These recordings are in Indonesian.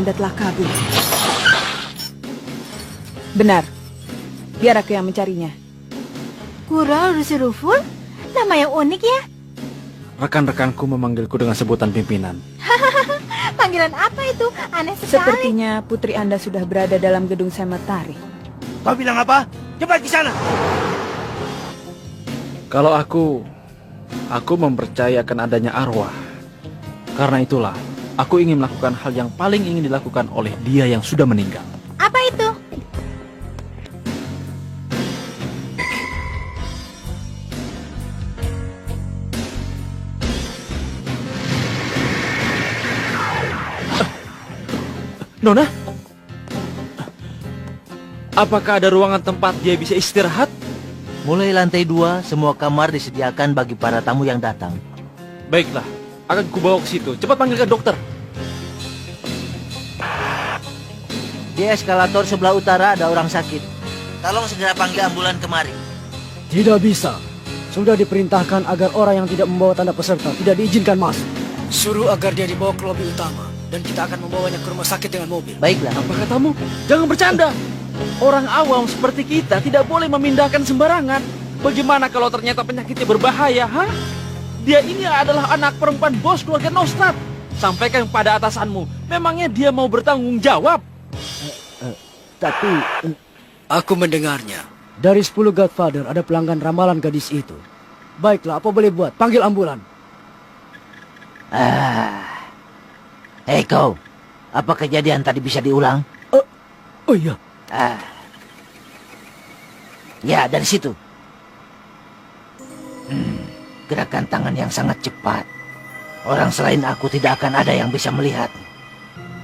Anda telah kabur. Benar. Biar aku yang mencarinya. Kura Rusiruful? Nama yang unik ya. Rekan-rekanku memanggilku dengan sebutan pimpinan. Panggilan apa itu? Aneh sekali. Sepertinya putri Anda sudah berada dalam gedung Sematari. Kau bilang apa? Cepat ke sana. Kalau aku mempercayakan adanya arwah. Karena itulah, aku ingin melakukan hal yang paling ingin dilakukan oleh dia yang sudah meninggal. Apa itu? Nona? Apakah ada ruangan tempat dia bisa istirahat? Mulai lantai 2, semua kamar disediakan bagi para tamu yang datang. Baiklah, akan kubawa ke situ. Cepat panggilkan dokter. Di eskalator sebelah utara ada orang sakit. Tolong segera panggil ambulan kemari. Tidak bisa. Sudah diperintahkan agar orang yang tidak membawa tanda peserta tidak diizinkan masuk. Suruh agar dia dibawa ke lobi utama. Dan kita akan membawanya ke rumah sakit dengan mobil. Baiklah. Apa katamu? Jangan bercanda. Orang awam seperti kita tidak boleh memindahkan sembarangan. Bagaimana kalau ternyata penyakitnya berbahaya, ha? Dia ini adalah anak perempuan bos keluarga Nostrat. Sampaikan pada atasanmu. Memangnya dia mau bertanggung jawab? Tapi aku mendengarnya. Dari 10 Godfather ada pelanggan ramalan gadis itu. Baiklah, apa boleh buat? Panggil ambulan. Hei kau, apa kejadian tadi bisa diulang? Oh iya. Ya, dari situ. Gerakan tangan yang sangat cepat. Orang selain aku tidak akan ada yang bisa melihat.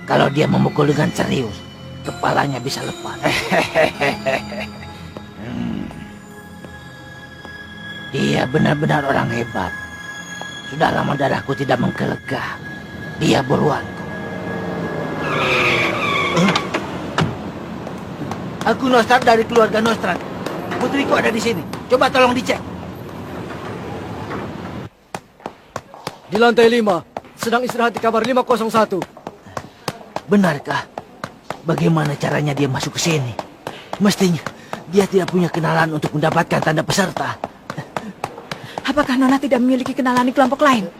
Kalau dia memukul dengan serius, kepalanya bisa lepas. Dia benar-benar orang hebat. Sudah lama darahku tidak menggelegah. Dia buruanku. Aku Nostrat dari keluarga Nostrat. Putriku ada di sini. Coba tolong dicek. Di lantai 5. Sedang istirahat di kamar 501. Benarkah? Bagaimana caranya dia masuk ke sini? Mestinya dia tidak punya kenalan untuk mendapatkan tanda peserta. Apakah Nona tidak memiliki kenalan di kelompok lain?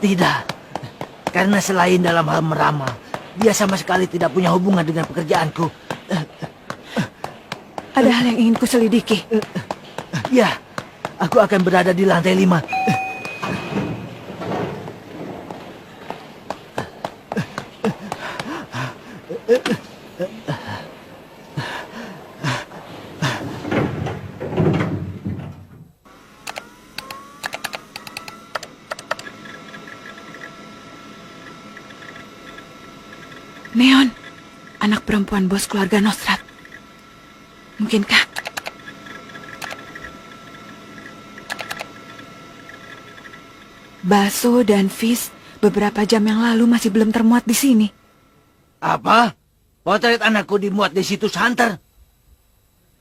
Tidak. Karena selain dalam hal meramal, dia sama sekali tidak punya hubungan dengan pekerjaanku. Ada hal yang ingin kuselidiki. Ya, aku akan berada di lantai 5. Neon, anak perempuan bos keluarga Nostrat. Mungkinkah? Baso dan Fis beberapa jam yang lalu masih belum termuat di sini. Apa? Potret anakku dimuat di situs Hunter?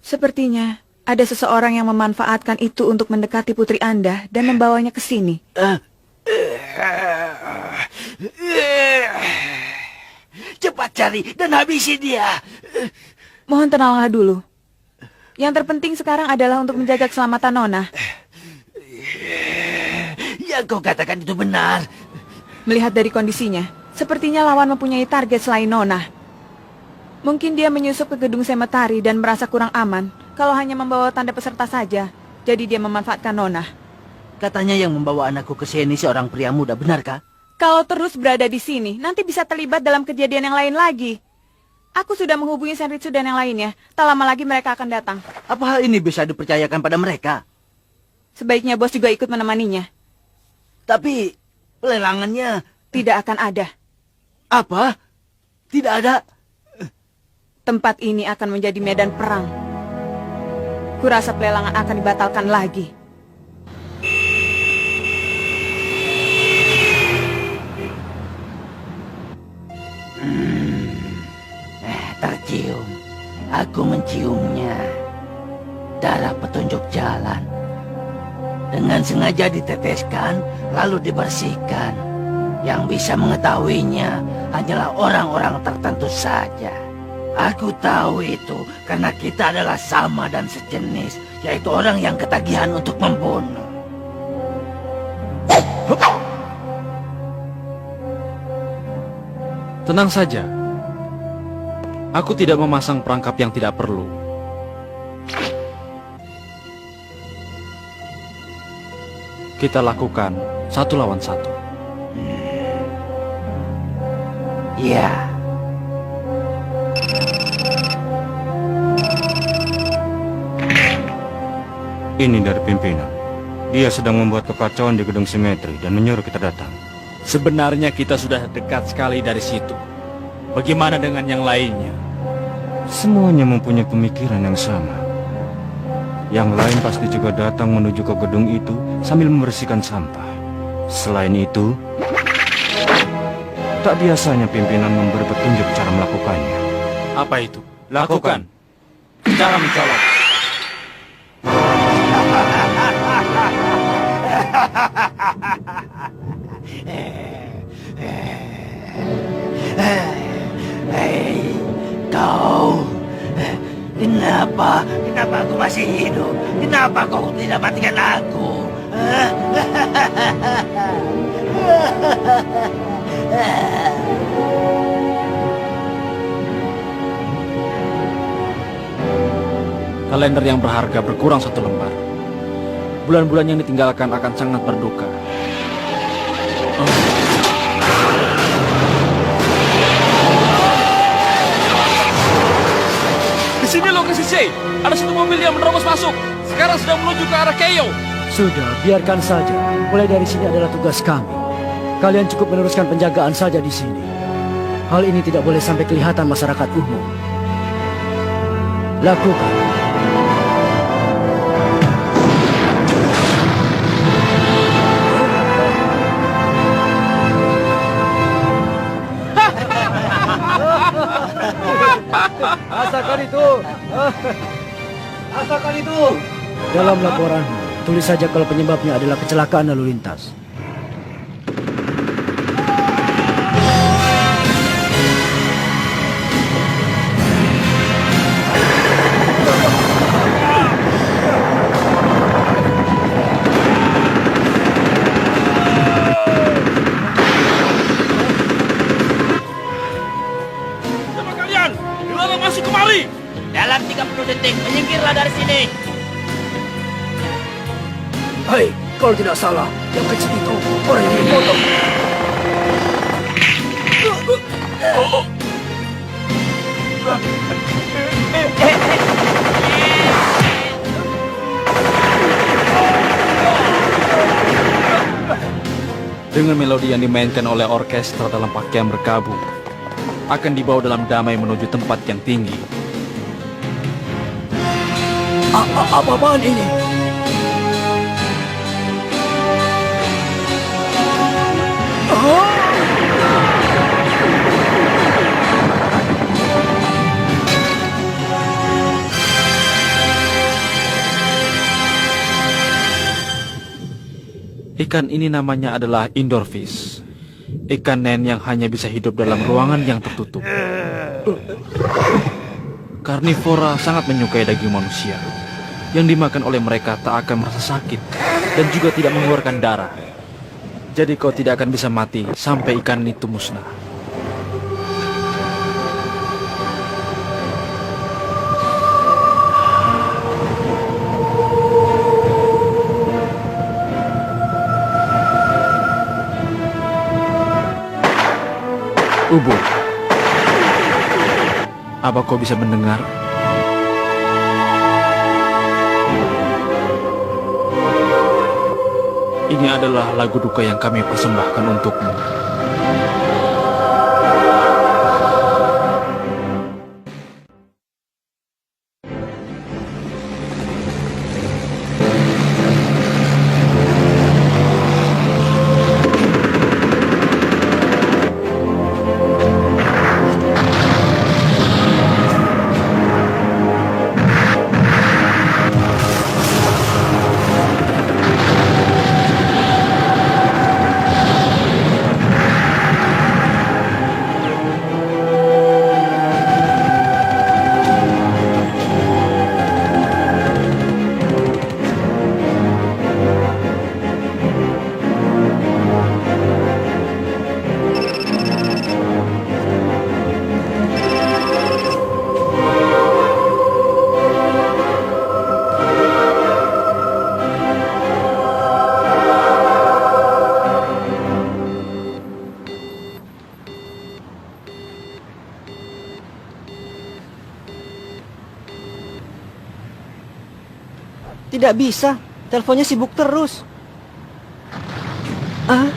Sepertinya ada seseorang yang memanfaatkan itu untuk mendekati putri Anda dan membawanya ke sini. Cepat cari dan habisi dia. Mohon tenanglah dulu. Yang terpenting sekarang adalah untuk menjaga keselamatan Nona. Yang kau katakan itu benar. Melihat dari kondisinya, sepertinya lawan mempunyai target selain Nona. Mungkin dia menyusup ke gedung Sematari dan merasa kurang aman kalau hanya membawa tanda peserta saja. Jadi dia memanfaatkan Nona. Katanya yang membawa anakku ke sini seorang pria muda, benarkah? Kalau terus berada di sini, nanti bisa terlibat dalam kejadian yang lain lagi. Aku sudah menghubungi Senritsu dan yang lainnya. Tak lama lagi mereka akan datang. Apa hal ini bisa dipercayakan pada mereka? Sebaiknya bos juga ikut menemaninya. Tapi pelelangannya Tidak akan ada. apa? Tidak ada. Tempat ini akan menjadi medan perang. Kurasa pelelangan akan dibatalkan lagi. Tercium. Aku menciumnya. Darah petunjuk jalan. Dengan sengaja diteteskan, lalu dibersihkan. Yang bisa mengetahuinya hanyalah orang-orang tertentu saja. Aku tahu itu karena kita adalah sama dan sejenis, yaitu orang yang ketagihan untuk membunuh. Tenang saja. Aku tidak memasang perangkap yang tidak perlu. Kita lakukan 1 lawan 1. Iya. Ini dari pimpinan. Dia sedang membuat kekacauan di gedung simetri dan menyuruh kita datang. Sebenarnya kita sudah dekat sekali dari situ. Bagaimana dengan yang lainnya? Semuanya mempunyai pemikiran yang sama. Yang lain pasti juga datang menuju ke gedung itu sambil membersihkan sampah. Selain itu, tak biasanya pimpinan memberi petunjuk cara melakukannya. Apa itu? Lakukan. Cara mencolok. Hei, kau. Kenapa aku masih hidup? Kenapa kau tidak matikan aku? Kalender yang berharga berkurang 1 lembar. Bulan-bulan yang ditinggalkan akan sangat berduka. Di sini lokasi C. Ada satu mobil yang menerobos masuk. Sekarang sedang menuju ke arah Keio. Sudah, biarkan saja. Mulai dari sini adalah tugas kami. Kalian cukup meneruskan penjagaan saja di sini. Hal ini tidak boleh sampai kelihatan masyarakat umum. Lakukan. Asalkan itu. Asalkan itu. Dalam laporanmu, tulis saja kalau penyebabnya adalah kecelakaan lalu lintas. Siapa kalian? Dilarang masuk kemari. Dalam 30 detik, menyingkirlah dari sini. Hei, kalau tidak salah, yang kecil itu orang yang dipotong. Dengan melodi yang dimainkan oleh orkestra dalam pakaian berkabung, akan dibawa dalam damai menuju tempat yang tinggi. Apa-apaan ini? Ikan ini namanya adalah indoor fish. Ikan nen yang hanya bisa hidup dalam ruangan yang tertutup. Karnivora sangat menyukai daging manusia. Yang dimakan oleh mereka tak akan merasa sakit dan juga tidak mengeluarkan darah. Jadi kau tidak akan bisa mati sampai ikan itu musnah. Ubu, apa kau bisa mendengar? Ini adalah lagu duka yang kami persembahkan untukmu. Tidak bisa, teleponnya sibuk terus. Ah,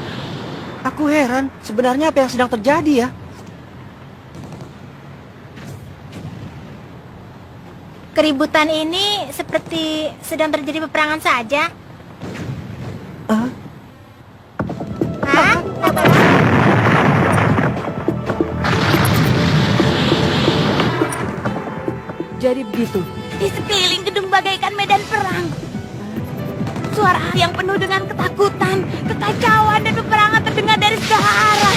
aku heran, sebenarnya apa yang sedang terjadi ya? Keributan ini seperti sedang terjadi peperangan saja. Ah, Hah? Jadi begitu. Di sekeliling gedung bagaikan medan perang. Suara yang penuh dengan ketakutan, kekacauan, dan peperangan terdengar dari segala arah.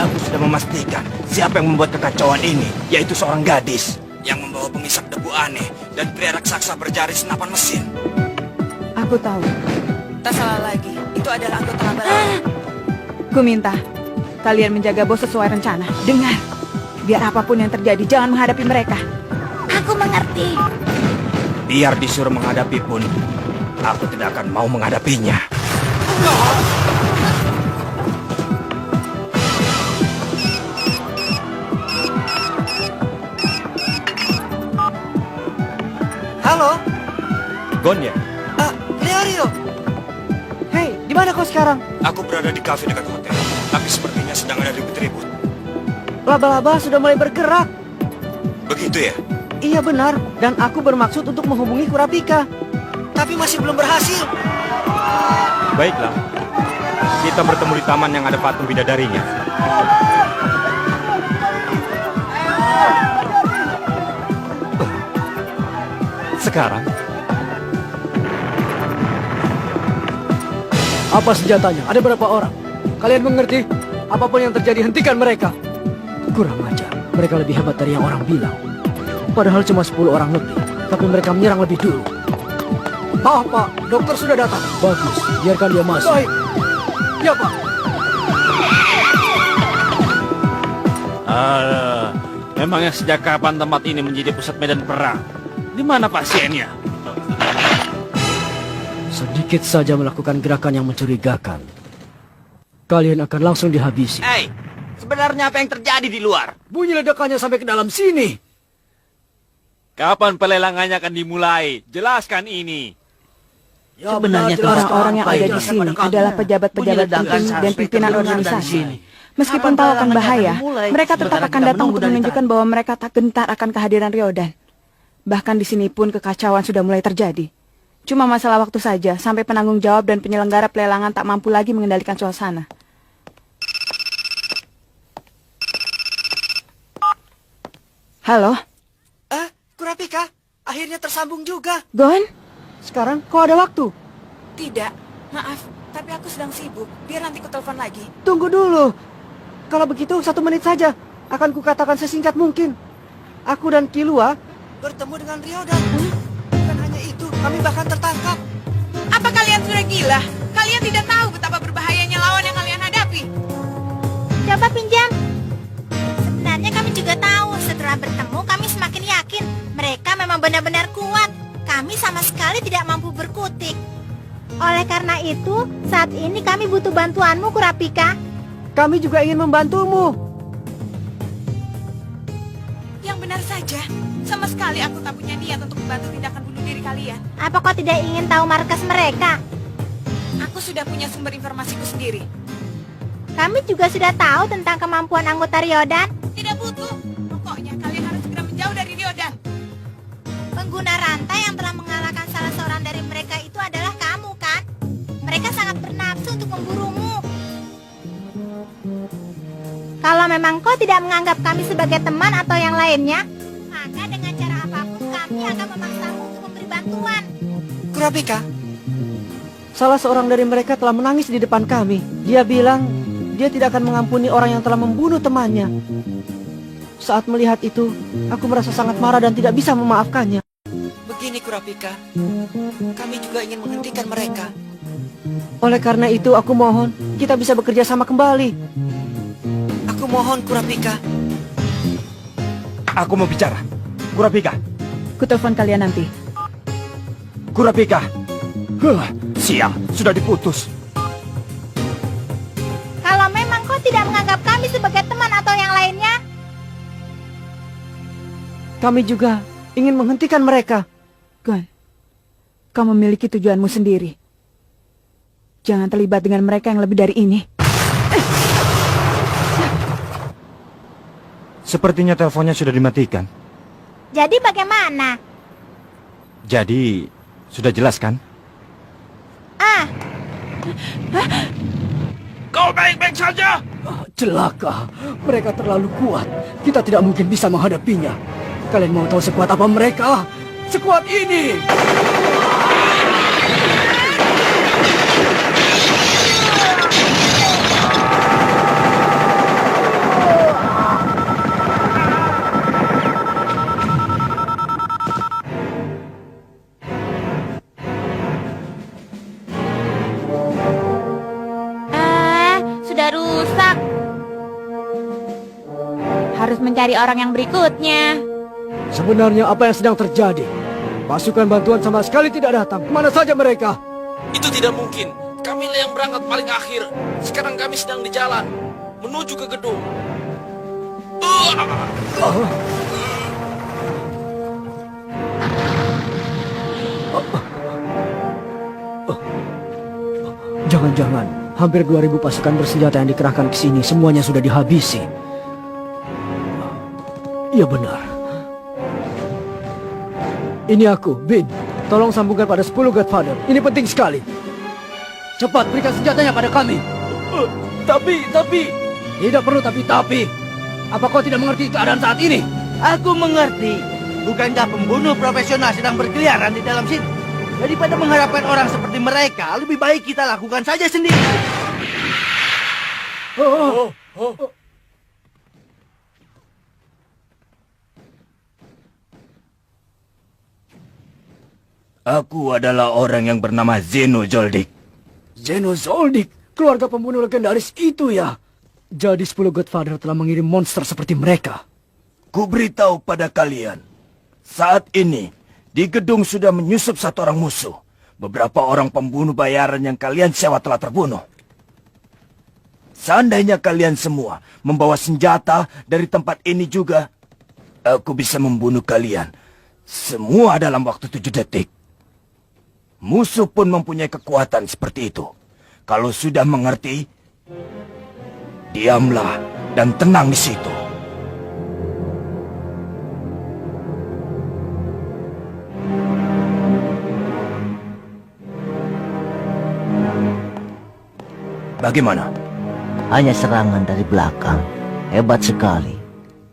Aku sudah memastikan siapa yang membuat kekacauan ini, yaitu seorang gadis yang membawa pengisap debu aneh dan pria raksasa berjari senapan mesin. Aku tahu. Tak salah lagi, itu adalah anggota laba-laba. Ku minta kalian menjaga bos sesuai rencana. Dengar, biar apapun yang terjadi, jangan menghadapi mereka. Aku mengerti. Biar disuruh menghadapi pun, aku tidak akan mau menghadapinya. halo, Gon ya? Leorio. Hei, di mana kau sekarang? Aku berada di kafe dekat hotel, tapi sepertinya sedang ada ribut-ribut. Laba-laba sudah mulai bergerak. Begitu ya? Iya benar, dan aku bermaksud untuk menghubungi Kurapika. Tapi masih belum berhasil. Baiklah, kita bertemu di taman yang ada patung bidadarinya. Sekarang, Apa senjatanya? Ada berapa orang? Kalian mengerti? Apapun yang terjadi, hentikan mereka. Kurang ajar, mereka lebih hebat dari yang orang bilang. Padahal cuma 10 orang lebih, tapi mereka menyerang lebih dulu. Ah, Pak, dokter sudah datang. Bagus, biarkan dia masuk. Baik. Ya, Pak. Memangnya sejak kapan tempat ini menjadi pusat medan perang? Di mana pasiennya? Sedikit saja melakukan gerakan yang mencurigakan, kalian akan langsung dihabisi. Hei, sebenarnya apa yang terjadi di luar? Bunyi ledakannya sampai ke dalam sini. Kapan pelelangannya akan dimulai? Jelaskan ini. Ya, Sebenarnya benar, jelaskan Orang-orang yang apa ada yang di sini jelaskan pada adalah kamu. pejabat-pejabat Bunyi ledakan penting dan sampai pimpinan kedengaran dari organisasi. sini. Meskipun Kapan tahu akan pelelangannya bahaya, akan dimulai? mereka tetap Sementara akan kita datang untuk menunggu dan menunjukkan bahwa mereka tak gentar akan kehadiran Ryodan. Bahkan di sini pun kekacauan sudah mulai terjadi. Cuma masalah waktu saja sampai penanggung jawab dan penyelenggara pelelangan tak mampu lagi mengendalikan suasana. Halo, Kurapika, akhirnya tersambung juga. Gon? Sekarang kau ada waktu. Tidak, maaf, tapi aku sedang sibuk. Biar nanti ku telepon lagi. Tunggu dulu. Kalau begitu 1 menit saja. Akan kukatakan sesingkat mungkin. Aku dan Kilua bertemu dengan Ryodan. Bukan hanya itu, kami bahkan tertangkap. Apa kalian sudah gila? Kalian tidak tahu betapa berbahayanya lawan yang kalian hadapi. Coba pinjam. Sebenarnya kami juga tahu. Setelah bertemu, kami semakin yakin mereka memang benar-benar kuat. Kami sama sekali tidak mampu berkutik. Oleh karena itu, saat ini kami butuh bantuanmu, Kurapika. Kami juga ingin membantumu. Yang benar saja, sama sekali aku tak punya niat untuk membantu tindakan bunuh diri kalian. Apa kau tidak ingin tahu markas mereka? Aku sudah punya sumber informasiku sendiri. Kami juga sudah tahu tentang kemampuan anggota Ryodan. Tidak butuh. Pokoknya kalian harus segera menjauh dari Ryodan. Pengguna rantai yang telah mengalahkan salah seorang dari mereka itu adalah kamu, kan? Mereka sangat bernafsu untuk memburumu. Kalau memang kau tidak menganggap kami sebagai teman atau yang lainnya, maka dengan cara apapun kami akan memaksamu untuk memberi bantuan. Kurapika, salah seorang dari mereka telah menangis di depan kami. Dia bilang dia tidak akan mengampuni orang yang telah membunuh temannya. Saat melihat itu, aku merasa sangat marah dan tidak bisa memaafkannya. Begini Kurapika, kami juga ingin menghentikan mereka. Oleh karena itu, aku mohon kita bisa bekerja sama kembali. Aku mohon Kurapika. Aku mau bicara. Kurapika, Ku telepon kalian nanti. Kurapika. Sial, sudah diputus. Kalau memang kau tidak menganggap kami sebagai teman atau yang lainnya, Kami juga ingin menghentikan mereka. Gon, kau memiliki tujuanmu sendiri. Jangan terlibat dengan mereka yang lebih dari ini. Sepertinya teleponnya sudah dimatikan. Jadi bagaimana? Jadi, sudah jelas kan? Ah, Kau baik-baik saja? Celaka, mereka terlalu kuat. Kita tidak mungkin bisa menghadapinya. Kalian mau tahu sekuat apa mereka? Sekuat ini! sudah rusak. Harus mencari orang yang berikutnya. Sebenarnya apa yang sedang terjadi? Pasukan bantuan sama sekali tidak datang. Kemana saja mereka? Itu tidak mungkin. Kamilah yang berangkat paling akhir. Sekarang kami sedang di jalan menuju ke gedung. Jangan-jangan hampir 2000 pasukan bersenjata yang dikerahkan ke sini semuanya sudah dihabisi. Iya benar. Ini aku, Bin. Tolong sambungkan pada 10 Godfather. Ini penting sekali. Cepat berikan senjatanya pada kami. Tapi... Tidak perlu tapi. Apa kau tidak mengerti keadaan saat ini? Aku mengerti. Bukankah pembunuh profesional sedang berkeliaran di dalam sini? Daripada mengharapkan orang seperti mereka, lebih baik kita lakukan saja sendiri. Aku adalah orang yang bernama Zeno Zoldyck. Zeno Zoldyck, keluarga pembunuh legendaris itu ya. Jadi 10 Godfather telah mengirim monster seperti mereka. Ku beritahu pada kalian, saat ini di gedung sudah menyusup satu orang musuh. Beberapa orang pembunuh bayaran yang kalian sewa telah terbunuh. Seandainya kalian semua membawa senjata dari tempat ini juga, aku bisa membunuh kalian semua dalam waktu 7 detik. Musuh pun mempunyai kekuatan seperti itu. Kalau sudah mengerti, diamlah dan tenang di situ. Bagaimana? Hanya serangan dari belakang. Hebat sekali.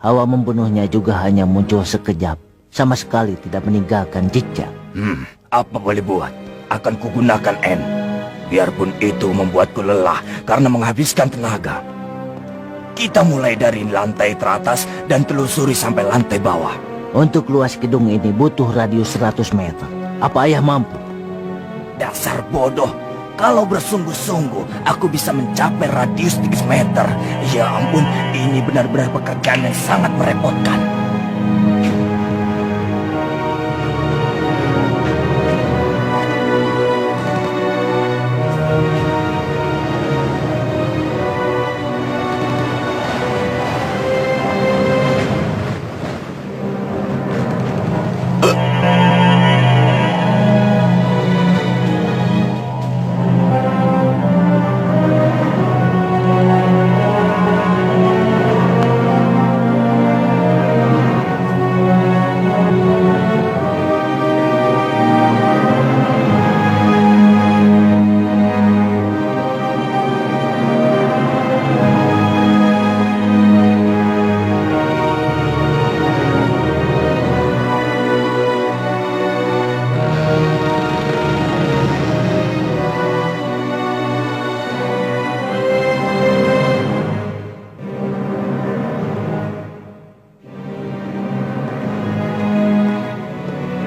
Hawa membunuhnya juga hanya muncul sekejap. Sama sekali tidak meninggalkan jejak. Apa boleh buat? Akan kugunakan N. Biarpun itu membuatku lelah karena menghabiskan tenaga. Kita mulai dari lantai teratas dan telusuri sampai lantai bawah. Untuk luas gedung ini butuh radius 100 meter. Apa ayah mampu? Dasar bodoh. Kalau bersungguh-sungguh, aku bisa mencapai radius 3 meter. Ya ampun, ini benar-benar pekerjaan yang sangat merepotkan.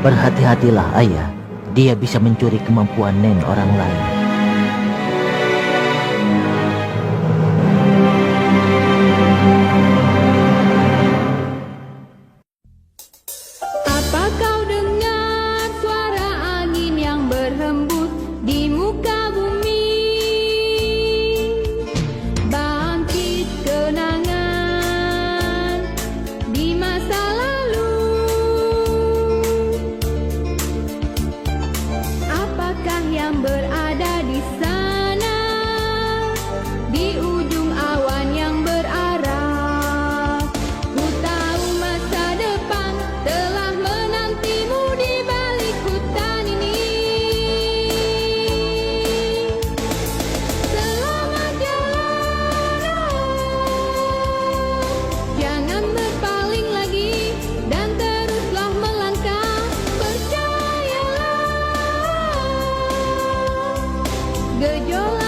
Berhati-hatilah ayah, dia bisa mencuri kemampuan Nen orang lain. Apa kau dengar suara angin yang berhembus di muka bumi? Bangkit kenangan di masa lalu. gejolak